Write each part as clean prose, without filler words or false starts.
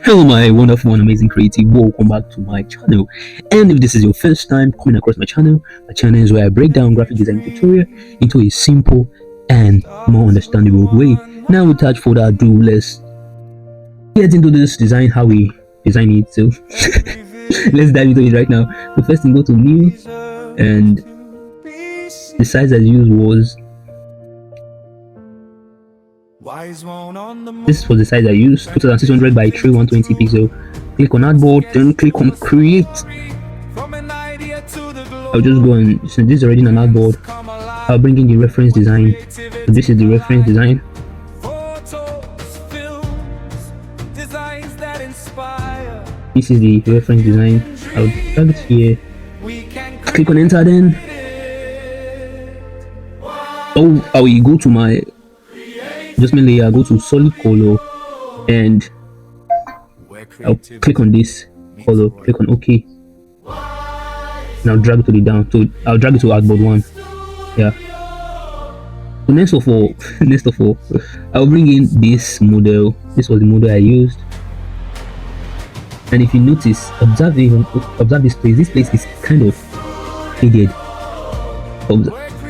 Hello my wonderful and amazing creative, welcome back to my channel. And if this is your first time coming across my channel is where I break down graphic design tutorial into a simple and more understandable way. Now without further ado, let's get into this design, how we design it. So let's dive into it right now. So first thing, go to new, and the size I used was this was the size I used, 2600 by 3120 pixel. Click on artboard, then click on create. I'll just go and, since this is already an artboard, I'll bring in the reference design. So this is the reference design. This is the reference design. I'll drag it here. Click on enter, then I will go to my adjustment layer, go to solid color, and I'll click on this color, click on OK. Now drag it to the down. So I'll drag it to artboard 1. Yeah. So next of all, I'll bring in this model. This was the model I used. And if you notice, observe this place. This place is kind of faded.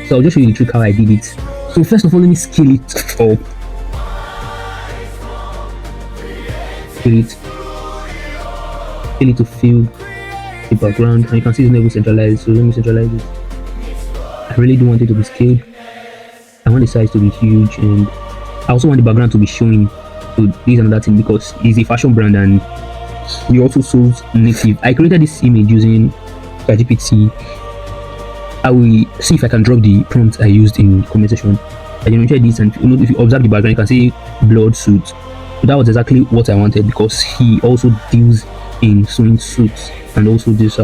So I'll just show you the trick how I did it. So first of all, let me scale it up. Scale it to fill the background, and you can see it's not even centralized. So let me centralize it. I really do want it to be scaled. I want the size to be huge, and I also want the background to be showing. So this is another thing, because it's a fashion brand and we also sold native. I created this image using ChatGPT. I will see if I can drop the prompt I used in comment section. I generated this, and if you observe the background, you can see blood suit. So that was exactly what I wanted, because he also deals in sewing suits and also this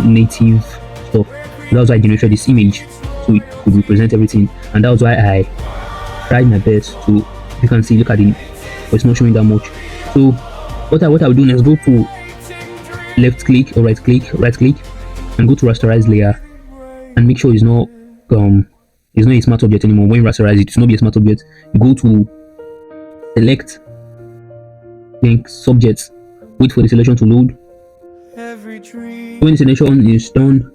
native stuff. So that's why I generated this image, so it could represent everything, and that was why I tried my best to. You can see, look at it, but it's not showing that much. So what I will do next, go to left click or right click, and go to rasterize layer, and make sure it's not a smart object anymore. When you rasterize it, it's not be a smart object. You go to select, then subjects, wait for the selection to load. When the selection is done,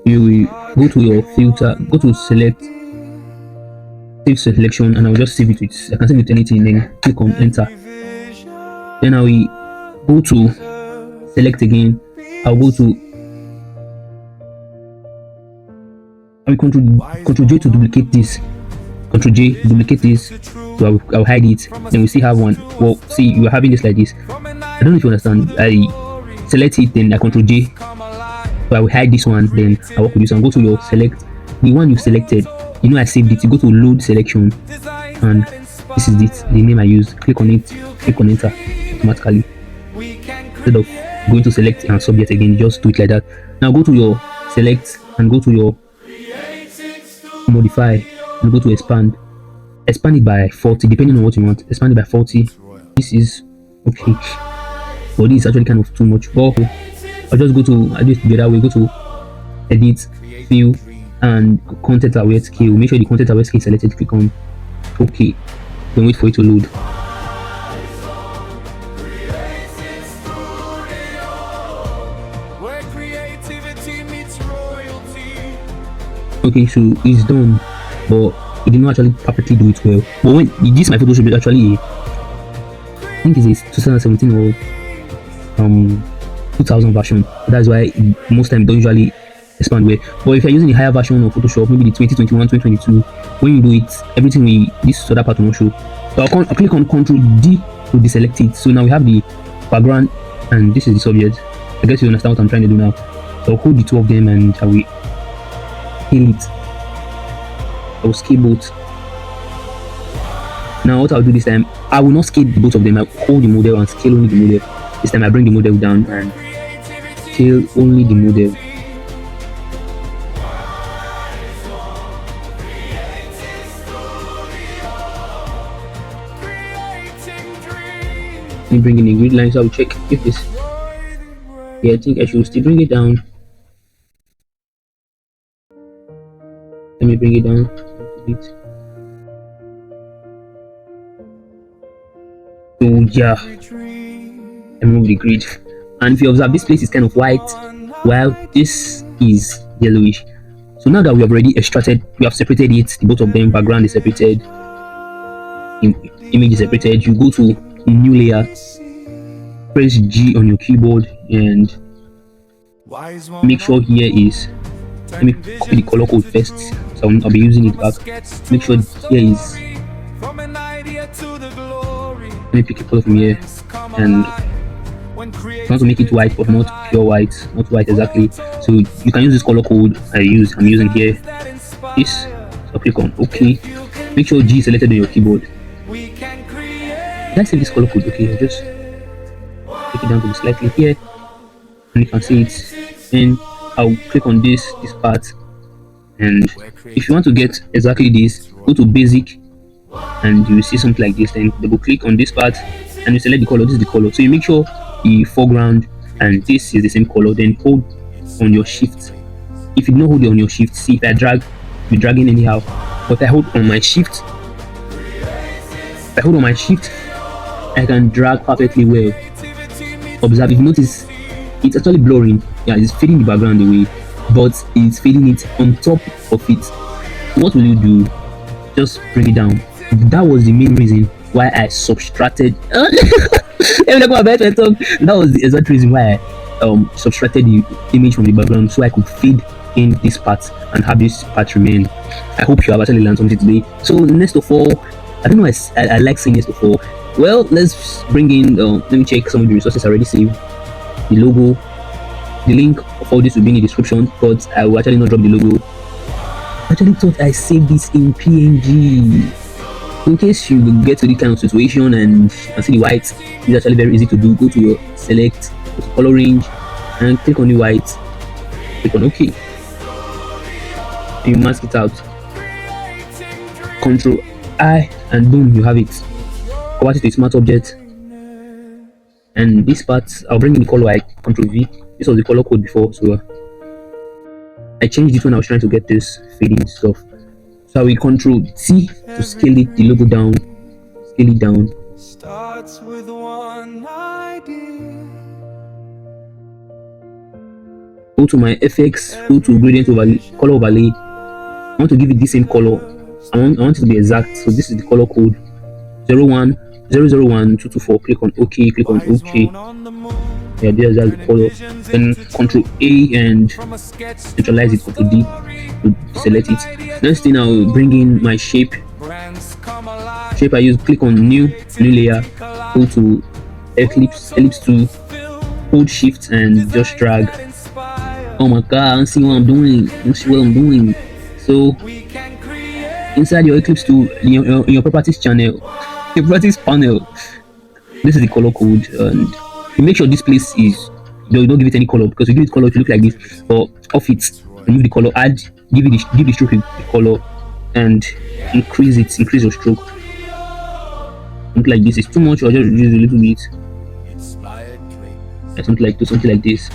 you will go to your filter, go to select, save selection, and I'll just save it with, I can save it with anything, then click on enter. Then I will go to select again. I'll go to, I will control J to duplicate this. Control J, duplicate this. So I'll hide it. Then we still have one. Well, see, you are having this like this. I don't know if you understand. I select it, then I control J. So I will hide this one. Then I work with this one. Go to your select, the one you selected. You know I saved it. You go to load selection, and this is it. The name I used. Click on it. Click on enter automatically. Instead of going to select and subject again, just do it like that. Now go to your select and go to your modify and go to expand it by 40, depending on what you want. Expand it by 40. This is okay, but this is actually kind of too much. But I'll just go to, I do it the other way. Go to edit, fill, and content aware scale. Make sure the content aware scale is selected. Click on OK, then wait for it to load. Okay, so it's done, but it did not actually perfectly do it well. But when this my Photoshop is actually I think it's a 2017 or 2000 version. That's why most time don't usually expand well. But if you're using a higher version of Photoshop, maybe the 2021, 2022, when you do it, everything this other part will not show. So I'll click on Ctrl D to deselect it. So now we have the background, and this is the subject. I guess you understand what I'm trying to do now. So I'll hold the two of them, and I will scale it. I will scale both. Now what I'll do this time, I will not scale both of them. I'll hold the model and scale only the model. This time I bring the model down and scale only the model. Let me bring in a grid line, so I'll check if this. Yeah, I think I should still bring it down. Let me bring it down a bit. So yeah, remove the grid. And if you observe, this place is kind of white, while this is yellowish. So now that we have already extracted, we have separated it, the both of them, background is separated, image is separated. You go to new layer, press G on your keyboard, and make sure here is, let me copy the color code first, so I'll be using it back. Make sure here is, let me pick a color from here, and I want to make it white but not pure white, not white exactly. So you can use this color code I'm using here, this. So click on OK. Make sure G is selected on your keyboard. Did I save this color code? Okay, I'll just take it down to slightly here, and you can see it. And I'll click on this part, and if you want to get exactly this, go to basic, and you will see something like this. Then double click on this part, and you select the color. This is the color. So you make sure the foreground and this is the same color. Then hold on your shift. If you don't hold it on your shift, see if I drag, be dragging anyhow. But I hold on my shift. If I hold on my shift, I can drag perfectly well. Observe, if you notice, it's actually blurring. Yeah, it's fading the background away, but it's fading it on top of it. What will you do? Just bring it down. That was the main reason why I subtracted. That was the exact reason why I subtracted the image from the background, so I could fade in this part and have this part remain. I hope you have actually learned something today. So next of all, I don't know, I like saying next of all. Well, let's bring in, let me check some of the resources I already saved. The logo, the link of all this will be in the description, but I will actually not drop the logo. I actually thought I saved this in PNG. In case you get to this kind of situation and see the white, it's actually very easy to do. Go to your select, go to color range, and click on the white. Click on OK. You mask it out. Control I and boom, you have it. Convert it to a smart object. And this part, I'll bring in the color. I Control V. This was the color code before, so I changed it when I was trying to get this fading stuff. So I will Control T to scale it, the logo down, scale it down. Starts with one idea. Go to my effects, go to gradient overlay, color overlay. I want to give it the same color. I want it to be exact. So this is the color code 010012224. Click on OK, click on OK. Yeah, there's the color. Then Control A and centralize it. Control D to select it. Next thing, I'll bring in my shape. Shape I use, click on new layer, go to ellipse tool, hold shift and just drag. Oh my god, I don't see what I'm doing. I don't see what I'm doing. So inside your ellipse tool, in your properties channel, your properties panel, this is the color code, and you make sure this place is, don't give it any color, because you give it color to look like this. But off it, remove the color, add, give the stroke the color, and increase your stroke. Something like this is too much, or just reduce a little bit. Something like this.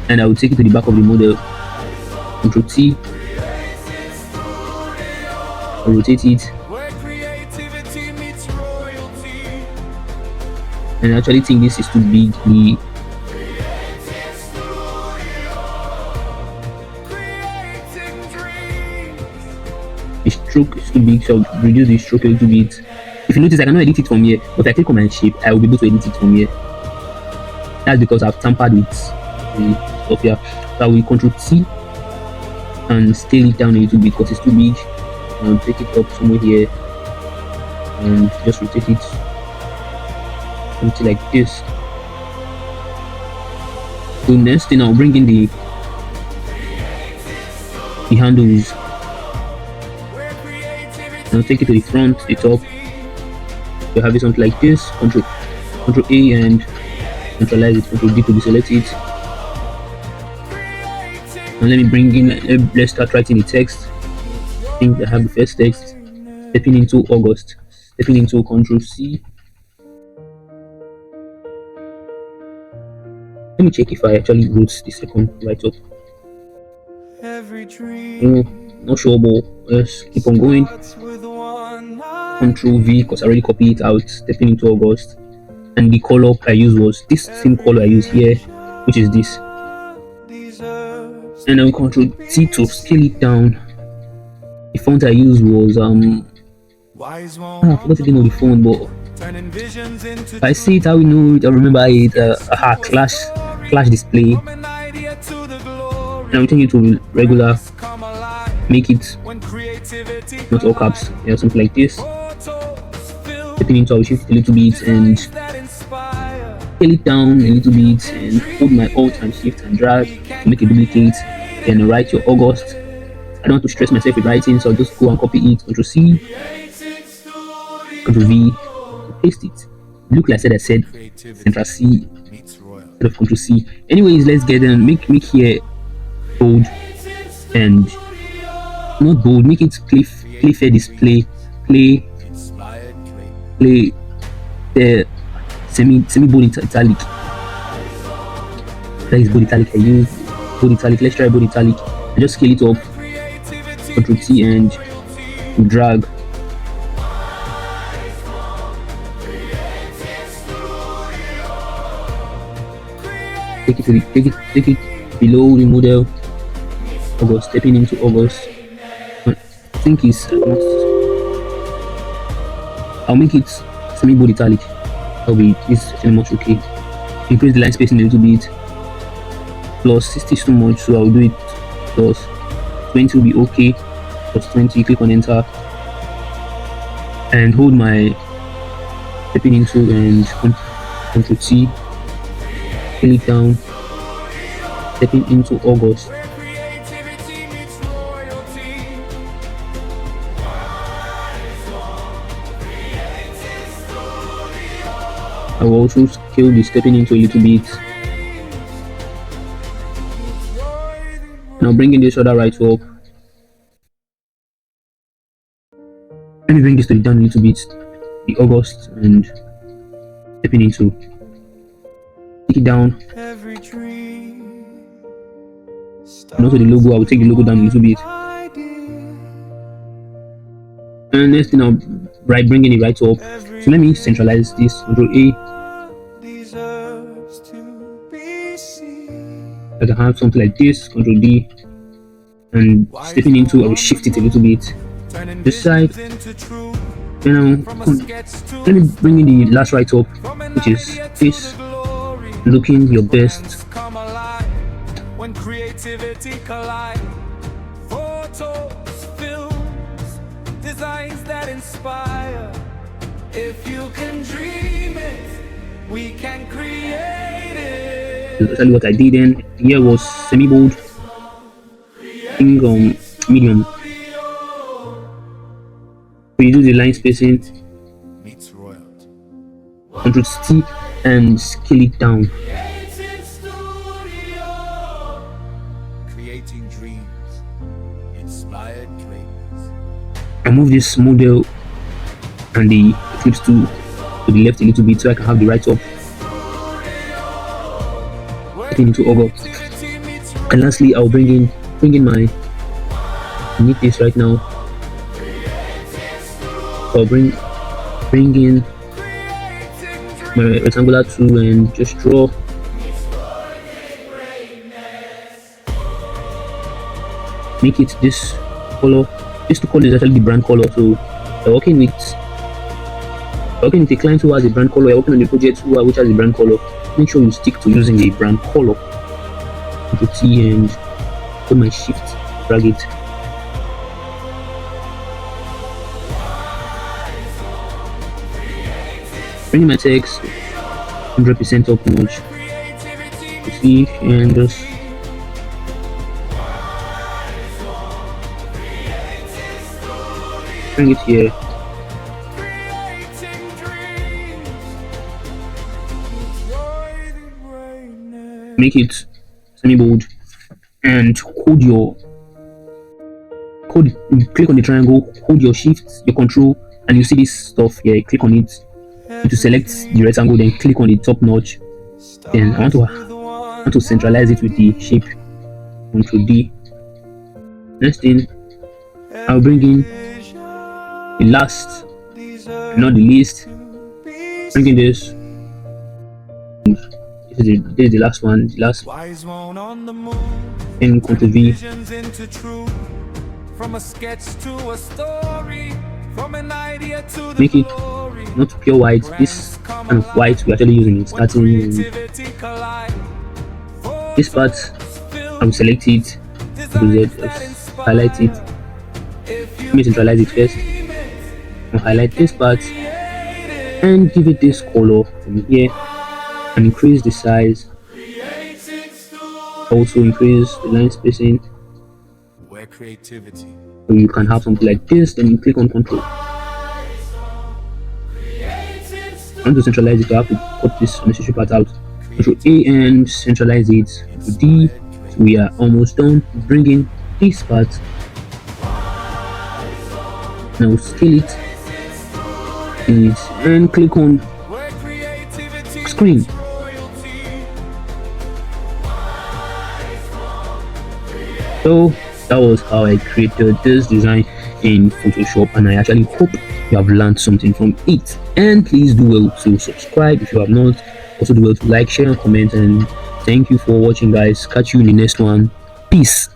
And I will take it to the back of the model. Control T. I'll rotate it. And I actually think this is too big. The stroke is too big, so I'll reduce the stroke a little bit. If you notice, I cannot edit it from here, but if I click on my shape, I will be able to edit it from here. That's because I've tampered with the stuff here. So I will Control T and scale it down a little bit because it's too big. And take it up somewhere here and just rotate it something like this. So next thing, I'll bring in the handles. I'll take it to the front, the top. You have it something like this. Control A and centralize it. Control D to deselect it. And let me bring in, let's start writing the text. I think I have the first text. Stepping into August. Stepping into Control C. Let me check if I actually wrote the second right up. Not sure, but let's keep on going. Control V, because I already copied it out. Stepping into August. and the color I used was this same color I use here, which is this. And I will Control T to scale it down. The font I used was I forgot the name of the font, but if I see it, I will know it. I remember it. Clash display. And I will change it to regular. Make it not all caps. Yeah, something like this. Stepping into, I will shift it a little bit and scale it down a little bit and hold my Alt and Shift and drag to make a duplicate. Then write your August. I don't want to stress myself with writing, so I'll just go and copy it. Ctrl C, Ctrl V, paste it. Look like I said Ctrl C instead of Ctrl C. Anyways, let's get them. Make here bold and not bold. Make it play fair display. Play the semi bold italic. That is bold italic. I use bold italic. Let's try bold italic. I just scale it up. Ctrl T and drag. Take it below the model. August, stepping into August. I think it's I'll make it semi bold italic. That'll be this very much okay. Increase the line spacing a little bit. Plus 60 is too much, so I'll do it plus 20 will be okay. Plus 20, click on enter and hold my stepping into and Ctrl T, scale it down, stepping into August. I will also scale the stepping into a little bit. Now bringing this other right up. Let me bring this to the down a little bit. The August and stepping into. Take it down. And also the logo, I will take the logo down a little bit. And next thing I'll bringing it right up. So let me centralize this. Ctrl A. I can have something like this. Ctrl D. And stepping into, I will shift it a little bit. This side. Then let me bring in the last right up, which is this. Looking your best. When creativity collide, photos, films, designs that inspire. If you can dream it, we can create it. That's exactly what I did then. Here was semi-bold, medium. We do the line spacing, Ctrl T and scale it down. Creating dreams, inspired dreams. I move this model and the eclipse to the left a little bit so I can have the right up. Into August. And lastly, I'll bring in my need this right now. So I'll bring in my rectangular tool and just draw. Make it this color. This color is actually the brand color. So we're working with a client who has a brand color. We're working on a project which has a brand color. Make sure you stick to using a brand color. Ctrl T and put my shift, drag it. Bring my text 100% up notch. See and just bring it here. Make it semi-bold and click on the triangle, hold your shift, your control, and you see this stuff here. Click on it to select the rectangle, then click on the top notch. Then I want to centralize it with the shape. Ctrl D. Next thing, I'll bring in the last, not the least. Bring in this this is the last one, the last in Ctrl V. From a sketch to a story, from an idea to the make it not pure white. This kind of white we're actually using in starting. This part I'm select it, highlight it. Let me centralize it first. I'll highlight this part and give it this color from here and increase the size. Also increase the line spacing. Creativity. So you can have something like this, then you click on Control. I want to centralize it, so I have to cut this unnecessary part out. Control A and centralize it. Control D. So we are almost done. Bring in this part. Now scale it and click on screen. So that was how I created this design in Photoshop, and I actually hope you have learned something from it. And please do well to subscribe if you have not. Also do well to like, share and comment, and thank you for watching, guys. Catch you in the next one. Peace.